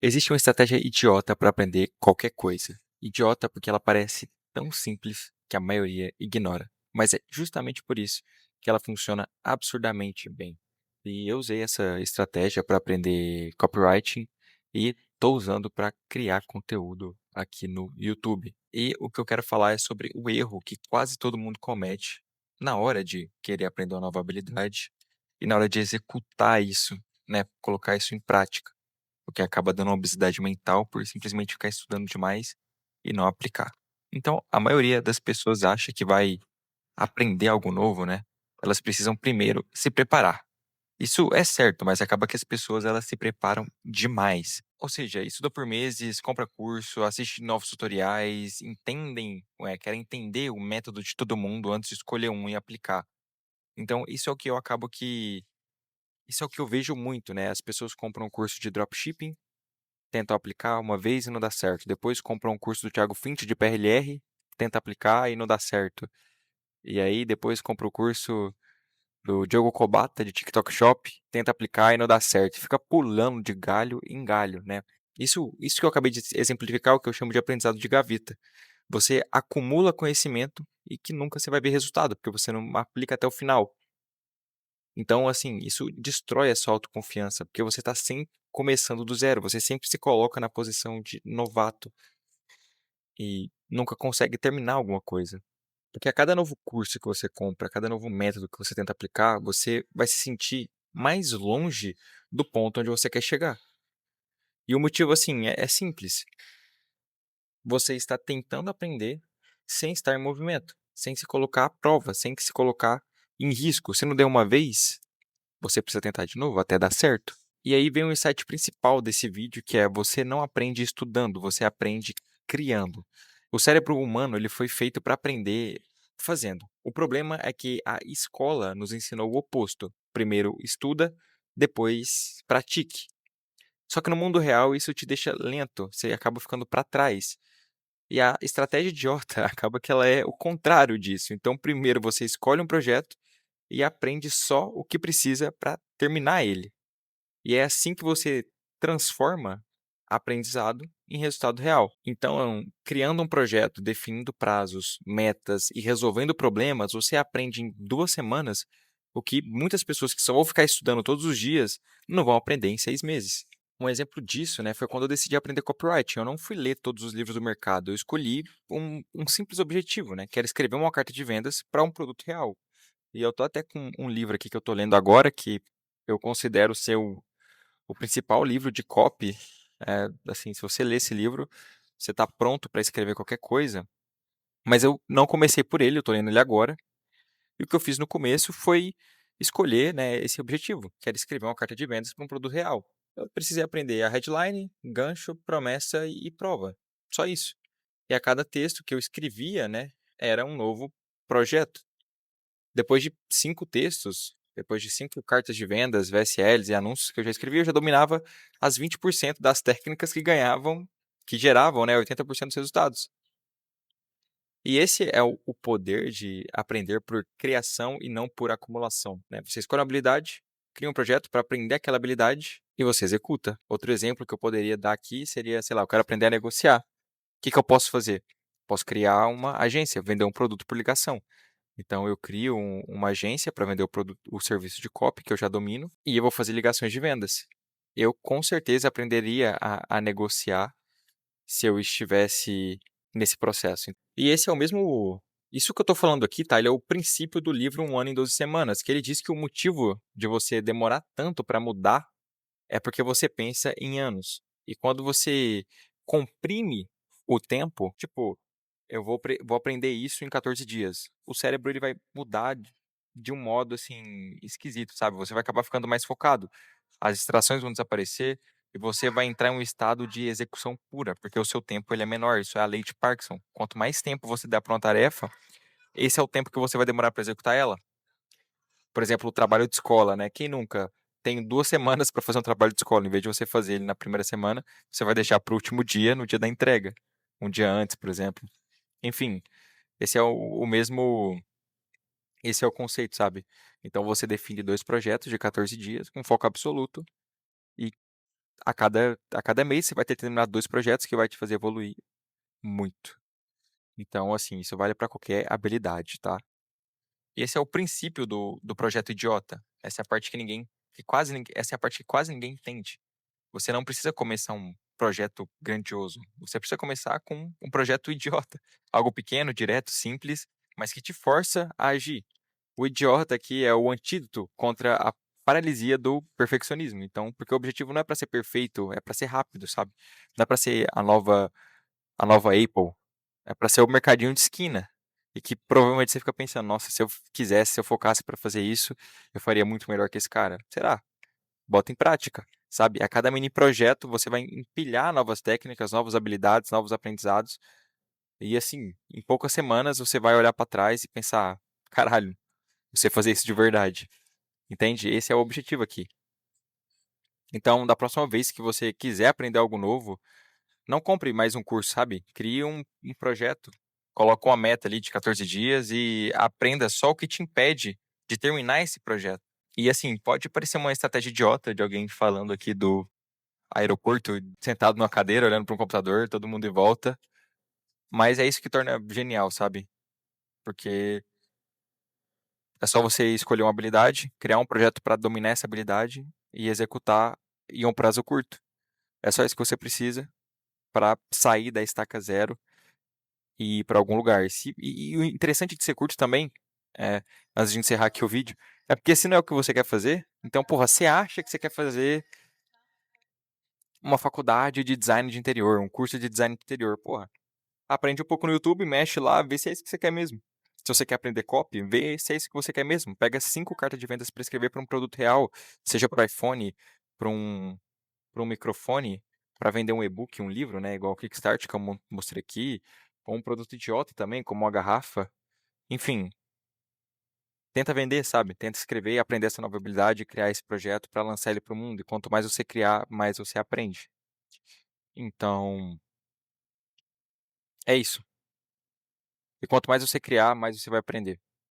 Existe uma estratégia idiota para aprender qualquer coisa. Idiota porque ela parece tão simples que a maioria ignora. Mas é justamente por isso que ela funciona absurdamente bem. E eu usei essa estratégia para aprender copywriting e estou usando para criar conteúdo aqui no YouTube. E o que eu quero falar é sobre o erro que quase todo mundo comete na hora de querer aprender uma nova habilidade e na hora de executar isso, né, colocar isso em prática, o que acaba dando uma obesidade mental por simplesmente ficar estudando demais e não aplicar. Então, a maioria das pessoas acha que vai aprender algo novo, né? Elas precisam primeiro se preparar. Isso é certo, mas acaba que as pessoas elas se preparam demais. Ou seja, estuda por meses, compra curso, assiste novos tutoriais, querem entender o método de todo mundo antes de escolher um e aplicar. Então, isso é o que eu vejo muito, né? As pessoas compram um curso de dropshipping, tentam aplicar uma vez e não dá certo. Depois compram um curso do Thiago Fint de PRLR, tenta aplicar e não dá certo. E aí depois compra o curso do Diogo Cobata de TikTok Shop, tenta aplicar e não dá certo. Fica pulando de galho em galho, né? Isso que eu acabei de exemplificar é o que eu chamo de aprendizado de gaveta. Você acumula conhecimento e que nunca você vai ver resultado, porque você não aplica até o final. Então, assim, isso destrói a sua autoconfiança, porque você está sempre começando do zero, você sempre se coloca na posição de novato e nunca consegue terminar alguma coisa. Porque a cada novo curso que você compra, a cada novo método que você tenta aplicar, você vai se sentir mais longe do ponto onde você quer chegar. E o motivo, assim, é simples. Você está tentando aprender sem estar em movimento, sem se colocar à prova, sem se colocar em risco. Se não der uma vez, você precisa tentar de novo até dar certo. E aí vem o insight principal desse vídeo, que é você não aprende estudando, você aprende criando. O cérebro humano ele foi feito para aprender fazendo. O problema é que a escola nos ensinou o oposto. Primeiro estuda, depois pratique. Só que no mundo real isso te deixa lento, você acaba ficando para trás. E a estratégia idiota acaba que ela é o contrário disso. Então, primeiro você escolhe um projeto e aprende só o que precisa para terminar ele. E é assim que você transforma aprendizado em resultado real. Então, criando um projeto, definindo prazos, metas e resolvendo problemas, você aprende em 2 semanas o que muitas pessoas que só vão ficar estudando todos os dias não vão aprender em 6 meses. Um exemplo disso, né, foi quando eu decidi aprender copywriting. Eu não fui ler todos os livros do mercado, eu escolhi um simples objetivo, né, que era escrever uma carta de vendas para um produto real. E eu tô até com um livro aqui que eu tô lendo agora, que eu considero ser o principal livro de copy. Assim, se você ler esse livro, você está pronto para escrever qualquer coisa. Mas eu não comecei por ele, eu estou lendo ele agora. E o que eu fiz no começo foi escolher, né, esse objetivo, que era escrever uma carta de vendas para um produto real. Eu precisei aprender a headline, gancho, promessa e prova. Só isso. E a cada texto que eu escrevia, né, era um novo projeto. Depois de 5 textos, depois de 5 cartas de vendas, VSLs e anúncios que eu já escrevi, eu já dominava as 20% das técnicas que geravam, né, 80% dos resultados. E esse é o poder de aprender por criação e não por acumulação, né? Você escolhe uma habilidade, cria um projeto para aprender aquela habilidade e você executa. Outro exemplo que eu poderia dar aqui seria, sei lá, eu quero aprender a negociar. O que eu posso fazer? Posso criar uma agência, vender um produto por ligação. Então eu crio uma agência para vender o serviço de copy que eu já domino e eu vou fazer ligações de vendas. Eu com certeza aprenderia a negociar se eu estivesse nesse processo. E esse é o mesmo. Isso que eu estou falando aqui, tá? Ele é o princípio do livro Um Ano em 12 Semanas, que ele diz que o motivo de você demorar tanto para mudar é porque você pensa em anos. E quando você comprime o tempo, tipo, vou aprender isso em 14 dias. O cérebro ele vai mudar de um modo assim esquisito, sabe? Você vai acabar ficando mais focado. As distrações vão desaparecer e você vai entrar em um estado de execução pura, porque o seu tempo ele é menor. Isso é a lei de Parkinson. Quanto mais tempo você dá para uma tarefa, esse é o tempo que você vai demorar para executar ela. Por exemplo, o trabalho de escola, né? Quem nunca tem 2 semanas para fazer um trabalho de escola, em vez de você fazer ele na primeira semana, você vai deixar para o último dia, no dia da entrega, um dia antes, por exemplo. Enfim, esse é o mesmo, esse é o conceito, sabe? Então você define 2 projetos de 14 dias com foco absoluto e a cada mês você vai ter terminado 2 projetos que vai te fazer evoluir muito. Então, assim, isso vale para qualquer habilidade, tá? Esse é o princípio do projeto idiota. Essa é a parte que quase ninguém, essa é a parte que quase ninguém entende. Você não precisa começar um projeto grandioso. Você precisa começar com um projeto idiota. Algo pequeno, direto, simples, mas que te força a agir. O idiota aqui é o antídoto contra a paralisia do perfeccionismo. Então, porque o objetivo não é para ser perfeito, é para ser rápido, sabe? Não é para ser a nova Apple. É para ser o mercadinho de esquina. E que provavelmente você fica pensando, nossa, se eu quisesse, se eu focasse para fazer isso, eu faria muito melhor que esse cara. Será? Bota em prática, sabe? A cada mini projeto você vai empilhar novas técnicas, novas habilidades, novos aprendizados. E assim, em poucas semanas você vai olhar para trás e pensar, caralho, você fazer isso de verdade. Entende? Esse é o objetivo aqui. Então, da próxima vez que você quiser aprender algo novo, não compre mais um curso, sabe? Crie um projeto. Coloque uma meta ali de 14 dias e aprenda só o que te impede de terminar esse projeto. E assim, pode parecer uma estratégia idiota de alguém falando aqui do aeroporto, sentado numa cadeira, olhando para um computador, todo mundo em volta. Mas é isso que torna genial, sabe? Porque é só você escolher uma habilidade, criar um projeto para dominar essa habilidade e executar em um prazo curto. É só isso que você precisa para sair da estaca zero e ir para algum lugar. E o interessante de ser curto também, é, antes de encerrar aqui o vídeo, é porque se não é o que você quer fazer, então, porra, você acha que você quer fazer uma faculdade de design de interior, um curso de design de interior, porra. Aprende um pouco no YouTube, mexe lá, vê se é isso que você quer mesmo. Se você quer aprender copy, vê se é isso que você quer mesmo. Pega 5 cartas de vendas para escrever para um produto real, seja para iPhone, para um microfone, para vender um e-book, um livro, né? Igual o Kickstart que eu mostrei aqui, ou um produto idiota também, como uma garrafa. Enfim, tenta vender, sabe? Tenta escrever e aprender essa nova habilidade, criar esse projeto para lançar ele para o mundo. E quanto mais você criar, mais você aprende. Então, é isso. E quanto mais você criar, mais você vai aprender.